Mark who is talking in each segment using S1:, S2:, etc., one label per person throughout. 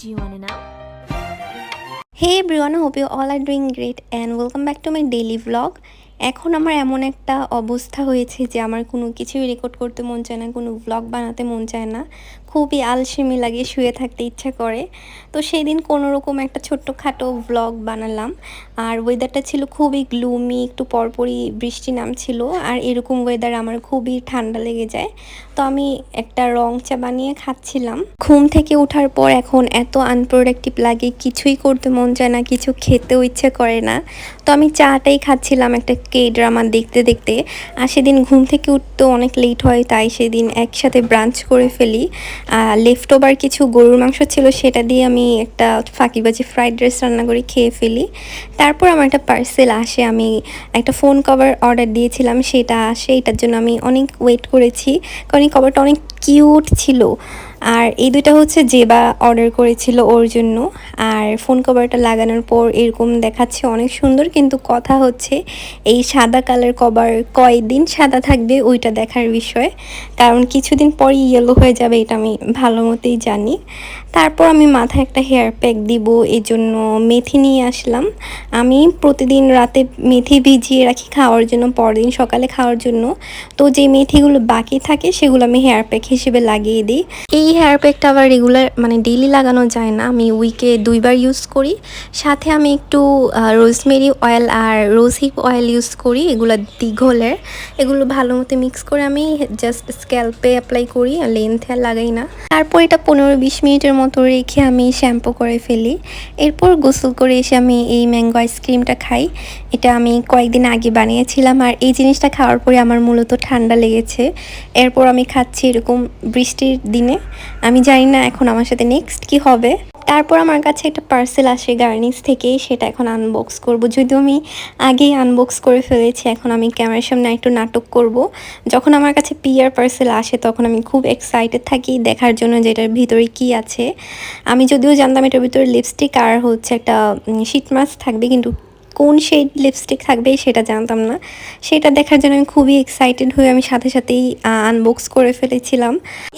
S1: Do you want to know?
S2: Hey everyone, hope you all are doing great and welcome back to my daily vlog. এখন আমার এমন একটা অবস্থা হয়েছে যে আমার কোনো কিছুই রেকর্ড করতে মন চায় না, কোনো ভ্লগ বানাতে মন চায় না, খুবই আলসেমি লাগে, শুয়ে থাকতে ইচ্ছা করে। তো সেই দিন কোনো রকম একটা ছোট্টখাটো ভ্লগ বানালাম। আর ওয়েদারটা ছিল খুবই গ্লুমি, একটু পরপরই বৃষ্টি নামছিল। আর এরকম ওয়েদার আমার খুবই ঠান্ডা লেগে যায়। তো আমি একটা রং চা বানিয়ে খাচ্ছিলাম। ঘুম থেকে ওঠার পর এখন এত আনপ্রোডাক্টিভ লাগে, কিছুই করতে মন চায় না, কিছু খেতেও ইচ্ছে করে না। তো আমি চাটাই খাচ্ছিলাম একটা ড্রামা দেখতে দেখতে। আর সেদিন ঘুম থেকে উঠতেও অনেক লেট হয়, তাই সেদিন একসাথে ব্রাঞ্চ করে ফেলি। লেফট ওভার কিছু গরুর মাংস ছিল, সেটা দিয়ে আমি একটা ফাঁকিবাজি ফ্রাইড রাইস রান্না করে খেয়ে ফেলি। তারপর আমার একটা পার্সেল আসে, আমি একটা ফোন কভার অর্ডার দিয়েছিলাম, সেটা আসে। এটার জন্য আমি অনেক ওয়েট করেছি, কারণ এই কভারটা অনেক কিউট ছিল। আর এই দুইটা হচ্ছে জেবা অর্ডার করেছিল ওর জন্য। আর ফোন কভারটা লাগানোর পর এরকম দেখাচ্ছে অনেক সুন্দর, কিন্তু কথা হচ্ছে এই সাদা কালার কভার কয়দিন সাদা থাকবে ওইটা দেখার বিষয়, কারণ কিছুদিন পরই ইয়েলো হয়ে যাবে, এটা আমি ভালো মতোই জানি। তারপর আমি মাথায় একটা হেয়ার প্যাক দিব, এই জন্য মেথি নিয়ে আসলাম। আমি প্রতিদিন রাতে মেথি ভিজিয়ে রাখি খাওয়ার জন্য, পরদিন সকালে খাওয়ার জন্য। তো যে মেথিগুলো বাকি থাকে সেগুলো আমি হেয়ার প্যাক হিসেবে লাগিয়ে দিই। এই হেয়ার প্যাকটা আবার রেগুলার মানে ডেইলি লাগানো যায় না, আমি উইকে 2বার ইউজ করি। সাথে আমি একটু রোজমেরি অয়েল আর রোজ হিপ অয়েল ইউজ করি, এগুলো দীঘলের। এগুলো ভালো মতো মিক্স করে আমি জাস্ট স্ক্যাল্পে অ্যাপ্লাই করি, লেন্থে আর লাগাই না। তারপর এটা 15-20 মিনিটের মতো রেখে আমি শ্যাম্পু করে ফেলি। এরপর গোসল করে এসে আমি এই ম্যাঙ্গো আইসক্রিমটা খাই। এটা আমি কয়েকদিন আগে বানিয়েছিলাম, আর এই জিনিসটা খাওয়ার পরে আমার মূলত ঠান্ডা লেগেছে। এরপর আমি খাচ্ছি এরকম বৃষ্টির দিনে। আমি জানি না এখন আমার সাথে নেক্সট কি হবে। তারপর আমার কাছে একটা পার্সেল আসে গার্নিস থেকে, সেটা এখন আনবক্স করব। যদিও আমি আগেই আনবক্স করে ফেলেছি, এখন আমি ক্যামেরার সামনে একটু নাটক করব। যখন আমার কাছে পিআর পার্সেল আসে তখন আমি খুব এক্সাইটেড থাকি দেখার জন্য যে এটার ভিতরে কি আছে। আমি যদিও জানতাম এটার ভিতরে লিপস্টিক আর হচ্ছে একটা শীট মাস্ক থাকবে, কিন্তু কোন শেড লিপস্টিক থাকবে সেটা জানতাম না। সেটা দেখার জন্য আমি খুবই এক্সাইটেড হয়ে আমি সাথে সাথেই আনবক্স করে ফেলেছিলাম।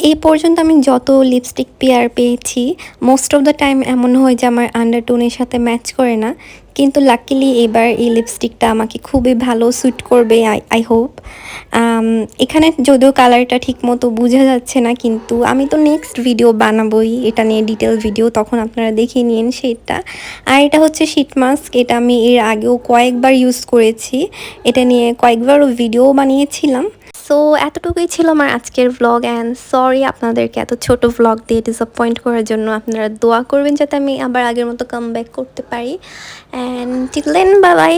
S2: এই পর্যন্ত আমি যত লিপস্টিক পেয়ার পেয়েছি, মোস্ট অফ দ্য টাইম এমন হয় যে আমার আন্ডারটোনের সাথে ম্যাচ করে না, কিন্তু লাকিলি এবার এই লিপস্টিকটা আমাকে খুবই ভালো স্যুট করবে, আই হোপ। এখানে যদিও কালারটা ঠিক মতো বোঝা যাচ্ছে না, কিন্তু আমি তো নেক্সট ভিডিও বানাবোই এটা নিয়ে, ডিটেল ভিডিও, তখন আপনারা দেখে নিন সেটা। আর এটা হচ্ছে শীট মাস্ক, এটা আমি এর আগেও কয়েকবার ইউজ করেছি, এটা নিয়ে কয়েকবারও ভিডিও বানিয়েছিলাম। সো এতটুকুই ছিল আমার আজকের ভ্লগ, অ্যান্ড সরি আপনাদেরকে এত ছোট ভ্লগ দিয়ে ডিসঅ্যাপয়েন্ট করার জন্য। আপনারা দোয়া করবেন যাতে আমি আবার আগের মতো কাম ব্যাক করতে পারি। And till then, bye by.